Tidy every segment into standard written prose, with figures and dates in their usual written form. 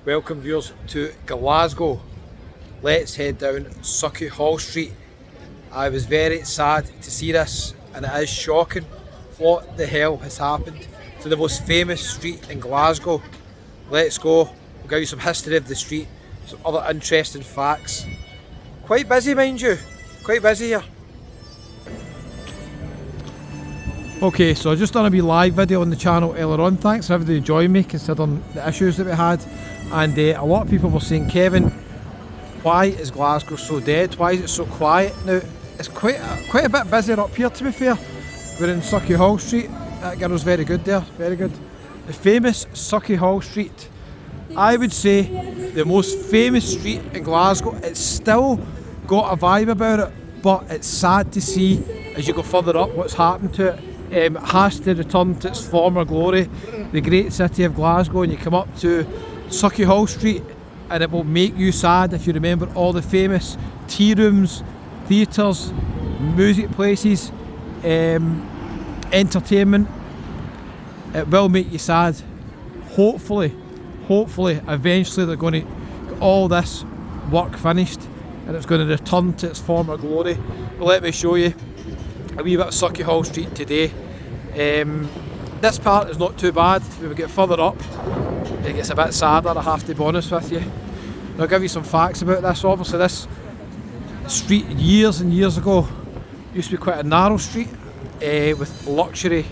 Welcome viewers to Glasgow. Let's head down Sauchiehall Street. I was very sad to see this, and it is shocking. What the hell has happened to the most famous street in Glasgow? Let's go. We'll give you some history of the street, some other interesting facts. Quite busy, mind you. Quite busy here. Okay, so I just done a wee live video on the channel earlier on. Thanks for everybody joining me, considering the issues that we had. And a lot of people were saying, Kevin, why is Glasgow so dead? Why is it so quiet? Now, it's quite a bit busier up here, to be fair. We're in Sauchiehall Street. That girl's very good there, very good. The famous Sauchiehall Street. I would say the most famous street in Glasgow. It's still got a vibe about it, but it's sad to see as you go further up what's happened to it. It has to return to its former glory, the great city of Glasgow, and you come up to Sauchiehall Street and it will make you sad if you remember all the famous tea rooms, theatres, music places, entertainment. It will make you sad. Hopefully, eventually they're going to get all this work finished and it's going to return to its former glory. But let me show you a wee bit of Sauchiehall Street today. This part is not too bad. When we get further up, it gets a bit sadder, I have to be honest with you. And I'll give you some facts about this. Obviously this street years and years ago used to be quite a narrow street with luxury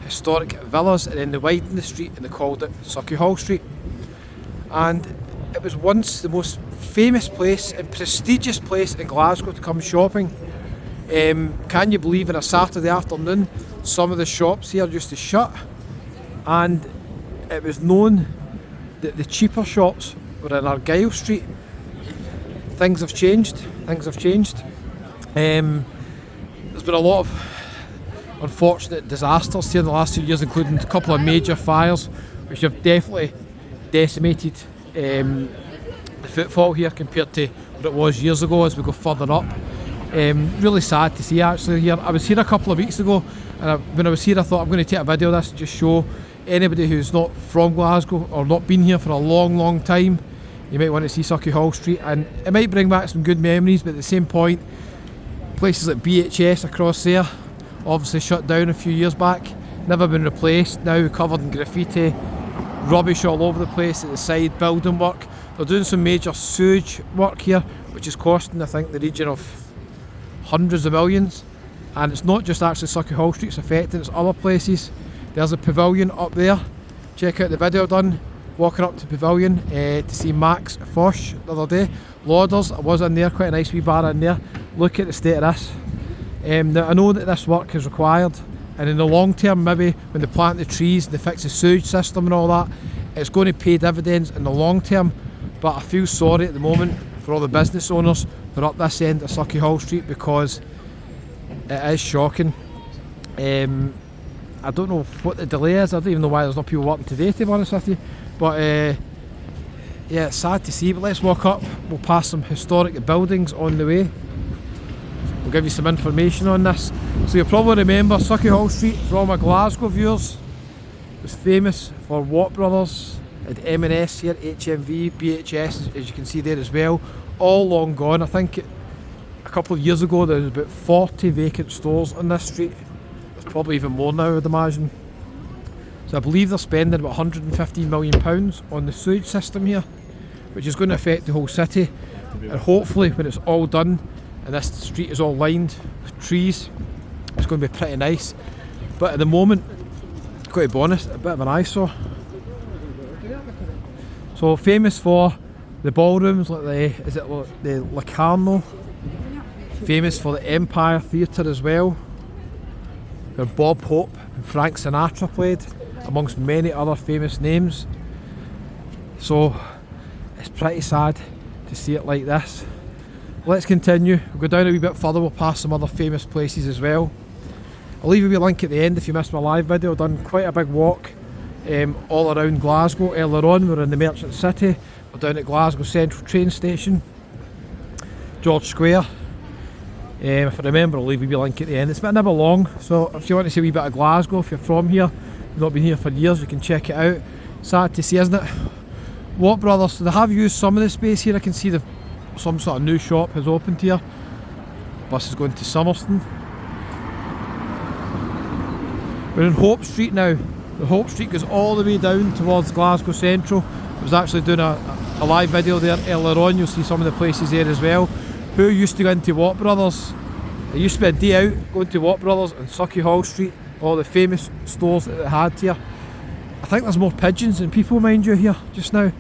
historic villas, and then they widened the street and they called it Sauchiehall Street. And it was once the most famous place and prestigious place in Glasgow to come shopping. Can you believe on a Saturday afternoon some of the shops here used to shut, and it was known that the cheaper shops were in Argyle Street. Things have changed. There's been a lot of unfortunate disasters here in the last 2 years, including a couple of major fires which have definitely decimated the footfall here compared to what it was years ago as we go further up. Really sad to see actually here. I was here a couple of weeks ago, and when I was here I thought I'm going to take a video of this and just show anybody who's not from Glasgow or not been here for a long time, you might want to see Sauchiehall Street, and it might bring back some good memories. But at the same point, places like BHS across there obviously shut down a few years back, never been replaced, now covered in graffiti, rubbish all over the place at the side, building work. They're doing some major sewage work here, which is costing I think the region of hundreds of millions. And it's not just actually Sauchiehall Street it's affecting, it's other places. There's a pavilion up there. Check out the video done walking up to Pavilion to see Max Fosh the other day. Lauders, I was in there, quite a nice wee bar in there. Look at the state of this. Now I know that this work is required, and in the long term, maybe when they plant the trees and they fix the sewage system and all that, it's going to pay dividends in the long term. But I feel sorry at the moment for all the business owners that are up this end of Sauchiehall Street, because it is shocking. I don't know what the delay is. I don't even know why there's not people working today, to be honest with you. But yeah, it's sad to see. But let's walk up. We'll pass some historic buildings on the way. We'll give you some information on this. So you'll probably remember Sauchiehall Street, for all my Glasgow viewers, was famous for Watt Brothers, had M&S here, HMV, BHS, as you can see there as well. All long gone. I think a couple of years ago there was about 40 vacant stores on this street. There's probably even more now, I'd imagine. So I believe they're spending about £115 million on the sewage system here, which is going to affect the whole city. And hopefully when it's all done and this street is all lined with trees, it's going to be pretty nice. But at the moment, I've got to be honest, a bit of an eyesore. So famous for the ballrooms like the Locarno, famous for the Empire Theatre as well, where Bob Hope and Frank Sinatra played, amongst many other famous names. So it's pretty sad to see it like this. Let's continue. We'll go down a wee bit further, we'll pass some other famous places as well. I'll leave you a wee link at the end if you missed my live video. I've done quite a big walk all around Glasgow. Earlier on we were in the Merchant City, we're down at Glasgow Central train station, George Square. If I remember, I'll leave you a wee link at the end. It's been a bit long, so if you want to see a wee bit of Glasgow, if you're from here, you've not been here for years, you can check it out. Sad to see, isn't it? Watt Brothers, so they have used some of the space here. I can see some sort of new shop has opened here. Bus is going to Summerston. We're in Hope Street now. The Hope Street goes all the way down towards Glasgow Central. I was actually doing a live video there earlier on. You'll see some of the places there as well. Who used to go into Watt Brothers? It used to be a day out going to Watt Brothers and Sauchiehall Street, all the famous stores that they had here. I think there's more pigeons than people, mind you, here just now.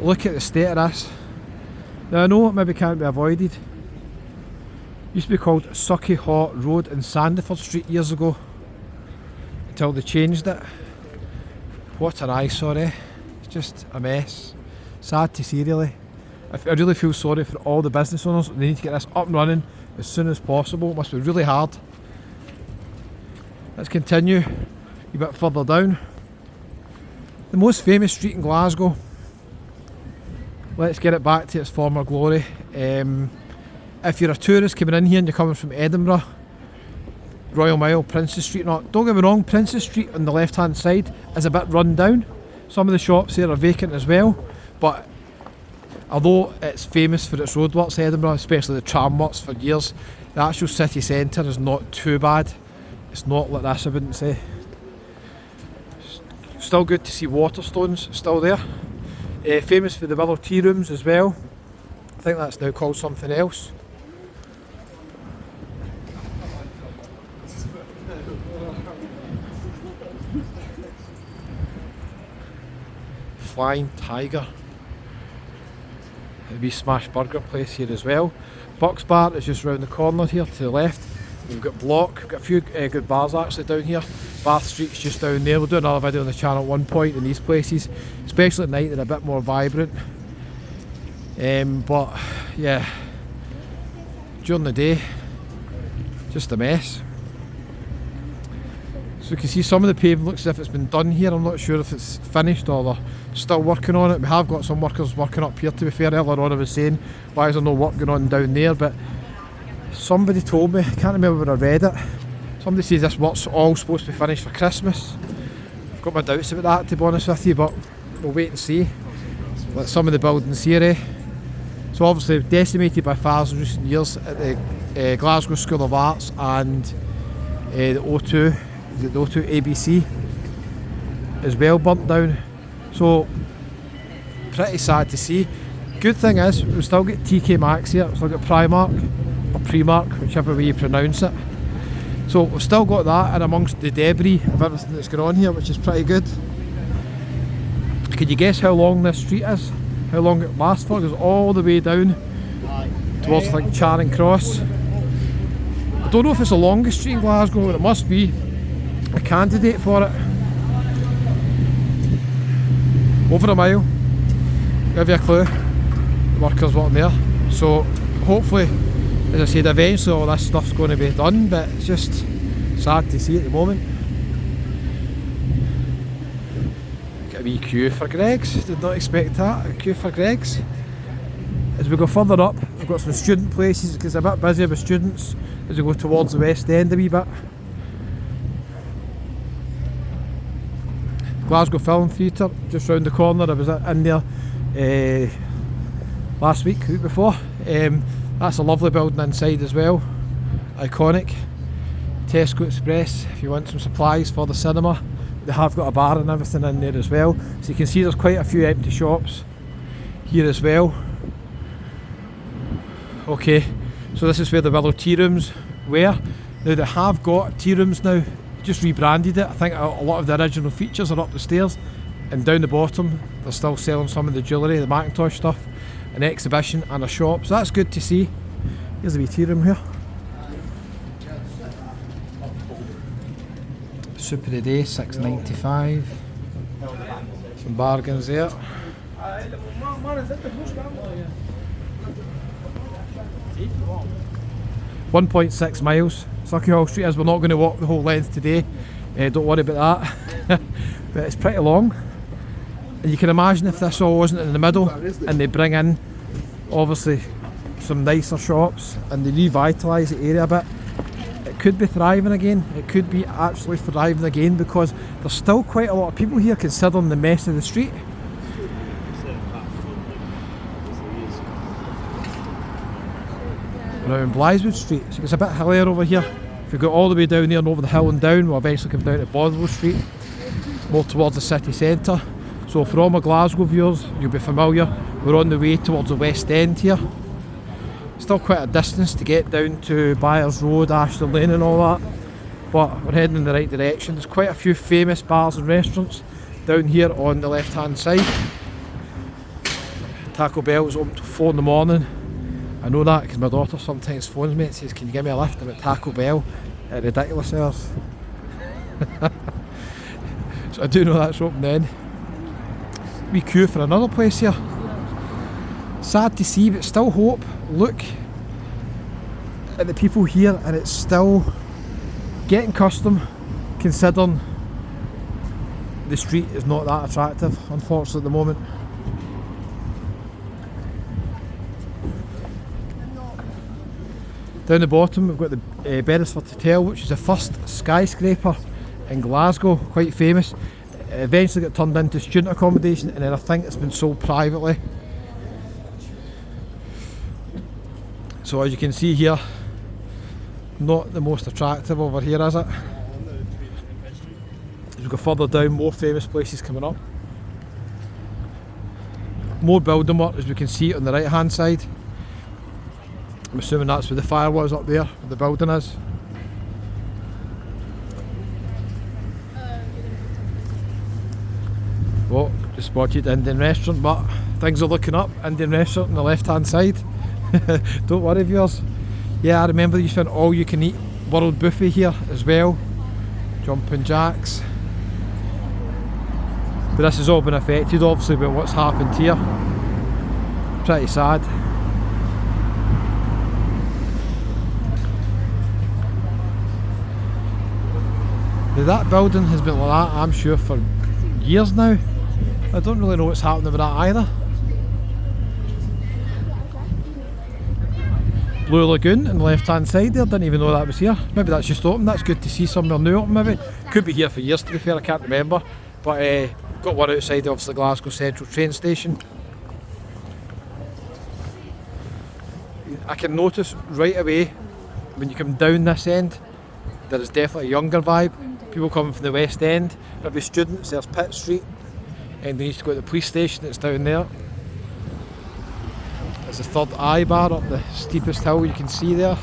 Look at the state of this. Now I know it maybe can't be avoided. Used to be called Sauchiehall Road and Sandiford Street years ago, until they changed it. What an eyesore, eh? It's just a mess. Sad to see, really. I really feel sorry for all the business owners. They need to get this up and running as soon as possible. It must be really hard. Let's continue a bit further down. The most famous street in Glasgow. Let's get it back to its former glory. If you're a tourist coming in here and you're coming from Edinburgh, Royal Mile, Princess Street, don't get me wrong, Princess Street on the left hand side is a bit run down. Some of the shops there are vacant as well, but although it's famous for its roadworks, Edinburgh, especially the tram works for years, the actual city centre is not too bad. It's not like this, I wouldn't say. Still good to see Waterstones still there. Famous for the Willow Tea Rooms as well. I think that's now called something else. Flying Tiger. The wee smash burger place here as well. Bucks Bar is just round the corner here to the left. We've got Block, we've got a few good bars actually down here. Bath Street's just down there. We'll do another video on the channel at one point in these places, especially at night. They're a bit more vibrant. But yeah, during the day, just a mess. So you can see some of the paving looks as if it's been done here. I'm not sure if it's finished or they're still working on it. We have got some workers working up here, to be fair. Earlier on I was saying, why is there no work going on down there? But somebody told me, I can't remember where I read it, somebody says this work's all supposed to be finished for Christmas. I've got my doubts about that, to be honest with you, but we'll wait and see. Like some of the buildings here, eh? So obviously decimated by fires in recent years at the Glasgow School of Arts and the O2 ABC as well burnt down. So pretty sad to see. Good thing is we still get TK Maxx here, we've still got Primark or Primark, whichever way you pronounce it. So we've still got that in amongst the debris of everything that's going on here, which is pretty good. Can you guess how long this street is? How long it lasts for? It goes all the way down towards like Charing Cross. I don't know if it's the longest street in Glasgow, but it must be a candidate for it. Over a mile. Give you a clue. The workers weren't there. So hopefully, as I said, eventually all this stuff's going to be done, but it's just sad to see at the moment. Got a wee queue for Greggs. Did not expect that. A queue for Greggs. As we go further up, we've got some student places because it's a bit busy with students as we go towards the West End a wee bit. Glasgow Film Theatre, just round the corner. I was in there last week, the week before. That's a lovely building inside as well. Iconic. Tesco Express, if you want some supplies for the cinema. They have got a bar and everything in there as well. So you can see there's quite a few empty shops here as well. Okay, so this is where the Willow Tea Rooms were. Now they have got tea rooms now, just rebranded it. I think a lot of the original features are up the stairs, and down the bottom they're still selling some of the jewellery, the Macintosh stuff, an exhibition and a shop, so that's good to see. Here's a wee tea room here. Soup of the day, $6.95. Some bargains there. 1.6 miles, Sauchiehall Street is. We're not going to walk the whole length today, don't worry about that. But it's pretty long, and you can imagine if this all wasn't in the middle and they bring in obviously some nicer shops and they revitalise the area a bit, it could be thriving again. It could be actually thriving again, because there's still quite a lot of people here considering the mess of the street. We're now in Blythswood Street, so it's a bit hillier over here. If we go all the way down there and over the hill and down, we'll eventually come down to Bothwell Street, more towards the city centre. So for all my Glasgow viewers, you'll be familiar, we're on the way towards the West End here. Still quite a distance to get down to Byres Road, Ashton Lane and all that, but we're heading in the right direction. There's quite a few famous bars and restaurants down here on the left hand side. Taco Bell is open till 4 in the morning. I know that because my daughter sometimes phones me and says, can you give me a lift? I'm at Taco Bell at ridiculous hours. So I do know that's open then. We queue for another place here. Sad to see, but still hope. Look at the people here and it's still getting custom, considering the street is not that attractive, unfortunately, at the moment. Down the bottom we've got the Beresford Hotel, which is the first skyscraper in Glasgow, quite famous. It eventually got turned into student accommodation and then I think it's been sold privately. So as you can see here, not the most attractive over here, is it? As we go further down, more famous places coming up. More building work, as we can see on the right hand side. I'm assuming that's where the fire was up there, where the building is. Well, just spotted Indian restaurant, but things are looking up. Indian restaurant on the left hand side. Don't worry viewers. Yeah, I remember you spent all you can eat world buffet here as well. Jumping jacks. But this has all been affected obviously by what's happened here. Pretty sad. Now that building has been like that, I'm sure, for years now. I don't really know what's happening with that either. Blue Lagoon on the left hand side there, didn't even know that was here. Maybe that's just open, that's good to see somewhere new open maybe. Could be here for years to be fair, I can't remember. But got one outside obviously Glasgow Central train station. I can notice right away when you come down this end, there is definitely a younger vibe. People coming from the West End, there'll be students, there's Pitt Street, and they need to go to the police station that's down there. There's the third eye bar up the steepest hill you can see there.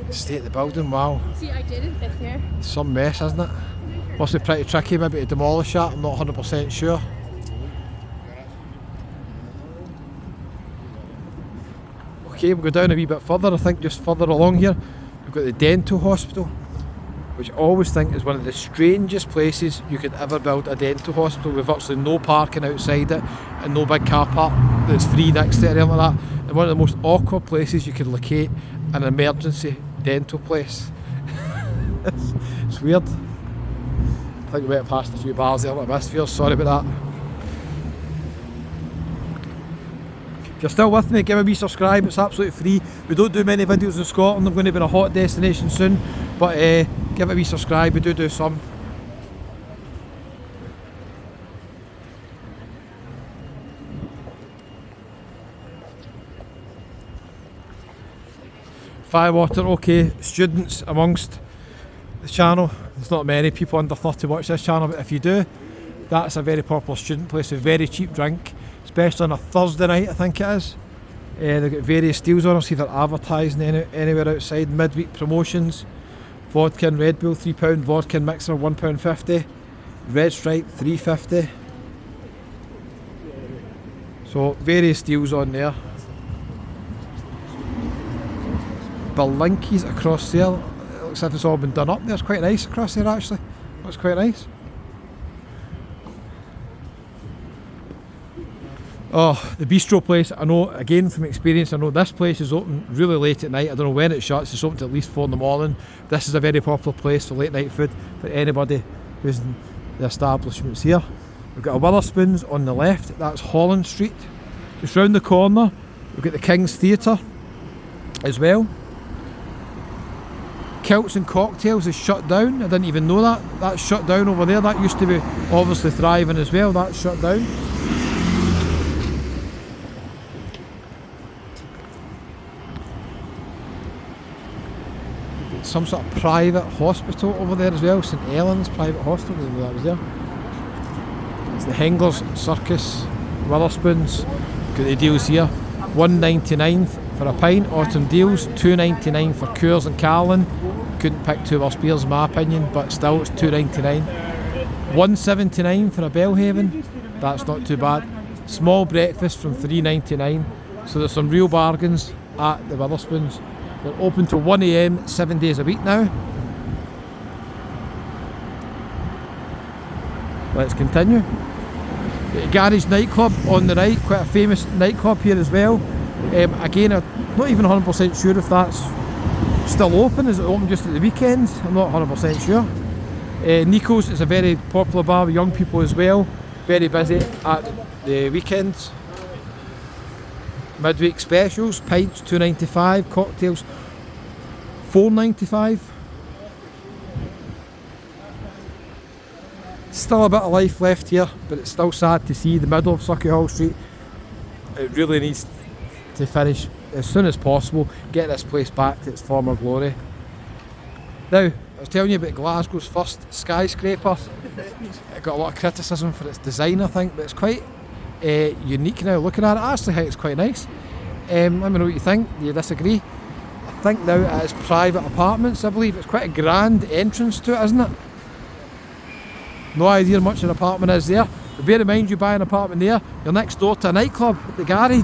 The state of the building, wow. See, I didn't fit here. Some mess, isn't it? Must be pretty tricky maybe to demolish that, I'm not 100% sure. Okay, we'll go down a wee bit further, I think just further along here. We've got the dental hospital, which I always think is one of the strangest places you could ever build a dental hospital, with virtually no parking outside it and no big car park that's free next to it or anything like that. And one of the most awkward places you could locate an emergency dental place. It's weird. I think we went past a few bars there that I missed here, sorry about that. If you're still with me, give me a wee subscribe, it's absolutely free. We don't do many videos in Scotland, I'm going to be in a hot destination soon, but give it a wee subscribe, we do some. Firewater, okay, students amongst the channel. There's not many people under 30 watch this channel, but if you do, that's a very popular student place with very cheap drink, especially on a Thursday night I think it is. They've got various deals on, I'll see if they're advertising anywhere outside, midweek promotions. Vodka and Red Bull £3, vodka and mixer £1.50, Red Stripe £3.50. So various deals on there. Balinkies across there, it looks like it's all been done up there, it's quite nice across there actually, looks quite nice. Oh, the bistro place, I know, again from experience, I know this place is open really late at night. I don't know when it shuts, it's open till at least 4 in the morning. This is a very popular place for late night food for anybody who's in the establishments here. We've got a Witherspoons on the left, that's Holland Street. Just round the corner, we've got the King's Theatre as well. Kilts and Cocktails is shut down, I didn't even know that. That's shut down over there, that used to be obviously thriving as well, that's shut down. some sort of private hospital over there as well. St Helens Private Hospital, I didn't know that was there. It's the Henglers Circus, Witherspoons. Got the deals here. $1.99 for a pint. Autumn deals. $2.99 for Coors and Carlin. Couldn't pick two worse beers in my opinion, but still it's $2.99. $1.79 for a Bellhaven. That's not too bad. Small breakfast from $3.99. So there's some real bargains at the Witherspoons. They're open till 1 AM 7 days a week now. Let's continue. The Garage nightclub on the right, quite a famous nightclub here as well. Again, I'm not even 100% sure if that's still open. Is it open just at the weekends? I'm not 100% sure. Nico's is a very popular bar with young people as well. Very busy at the weekends. Midweek specials, pints $2.95, cocktails $4.95. Still a bit of life left here, but it's still sad to see the middle of Sauchiehall Street. It really needs to finish as soon as possible, get this place back to its former glory. Now, I was telling you about Glasgow's first skyscraper. It got a lot of criticism for its design, I think, but it's quite unique now looking at it. I actually think it's quite nice. Let me know what you think. Do you disagree? I think now it has private apartments, I believe. It's quite a grand entrance to it, isn't it? No idea how much an apartment is there. But bear in mind, you buy an apartment there, you're next door to a nightclub, the Garage.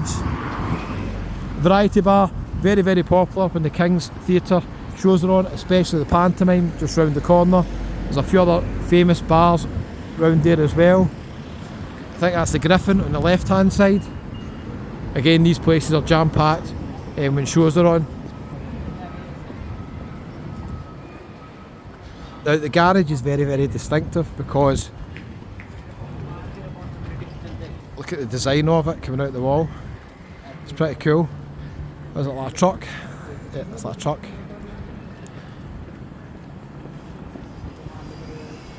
Variety bar, very, very popular when the King's Theatre shows are on, especially the Pantomime just round the corner. There's a few other famous bars round there as well. I think that's the Griffin on the left hand side. Again, these places are jam packed when shows are on. Now the Garage is very, very distinctive because look at the design of it coming out the wall. It's pretty cool. Is it like a truck? Yeah, it's like a truck.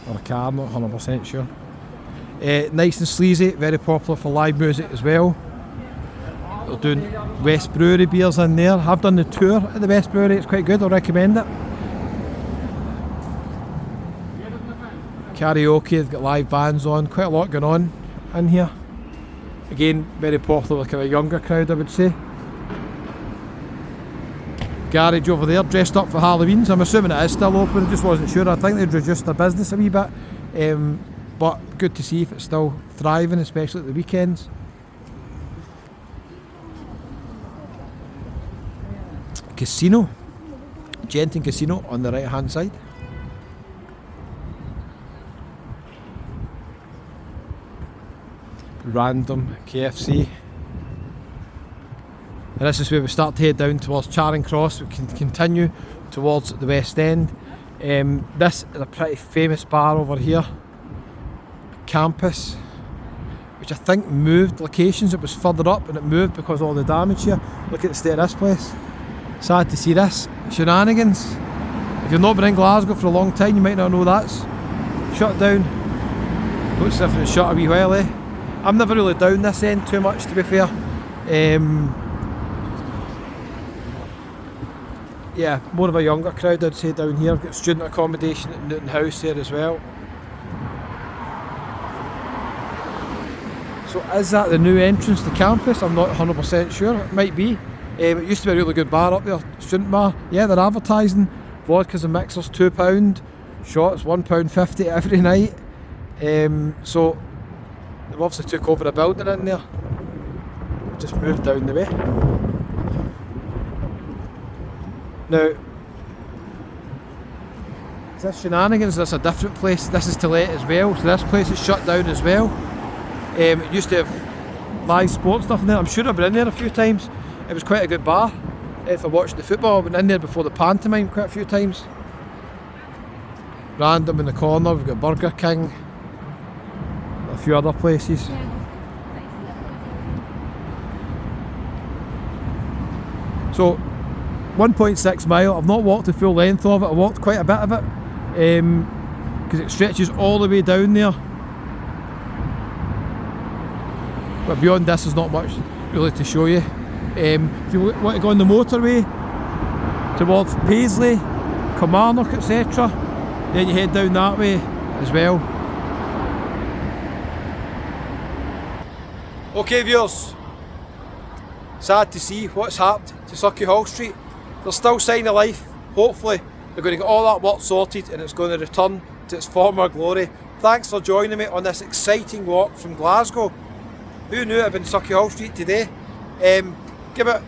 Or a car, I'm not 100% sure. Nice and sleazy, very popular for live music as well. They're doing West Brewery beers in there. I've done the tour at the West Brewery, it's quite good, I recommend it. Karaoke, they've got live bands on, quite a lot going on in here. Again, very popular with kind of a younger crowd, I would say. Garage over there, dressed up for Halloween, so I'm assuming it is still open, I just wasn't sure. I think they'd reduced their business a wee bit, but good to see if it's still thriving, especially at the weekends. Casino, Genting Casino on the right hand side. Random KFC. And this is where we start to head down towards Charing Cross. We can continue towards the West End. This is a pretty famous bar over here, Campus, which I think moved locations. It was further up and it moved because of all the damage here. Look at the state of this place. Sad to see this. Shenanigans. If you've not been in Glasgow for a long time, you might not know that's shut down. Looks as if it's shut a wee while, eh? I'm never really down this end too much, to be fair. Yeah, more of a younger crowd I'd say down here. I've got student accommodation at Newton House there as well. So is that the new entrance to Campus? I'm not 100% sure, it might be. It used to be a really good bar up there, student bar. Yeah, they're advertising vodkas and mixers £2, shots £1.50 every night. So they've obviously took over a building in there. Just moved down the way. Now, is this Shenanigans? That's a different place. This is to let as well. So this place is shut down as well. It used to have live sports stuff in there. I'm sure I've been in there a few times. It was quite a good bar. If I watched the football, I've been in there before the Pantomime quite a few times. Random in the corner, we've got Burger King. A few other places. So 1.6 mile, I've not walked the full length of it, I walked quite a bit of it because it stretches all the way down there, but beyond this there's not much really to show you. If you want to go on the motorway towards Paisley, Kilmarnock, etc. Then you head down that way as well. Okay viewers, sad to see what's happened to Sauchiehall Street. There's still sign of life. Hopefully they're going to get all that work sorted and it's going to return to its former glory. Thanks for joining me on this exciting walk from Glasgow. Who knew it had been Sauchiehall Street today? Give it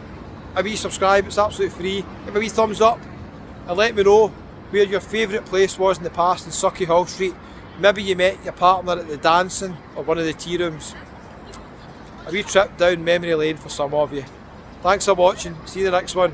a wee subscribe, it's absolutely free. Give it a wee thumbs up and let me know where your favourite place was in the past in Sauchiehall Street. Maybe you met your partner at the dancing or one of the tea rooms. A wee trip down memory lane for some of you. Thanks for watching, see you in the next one.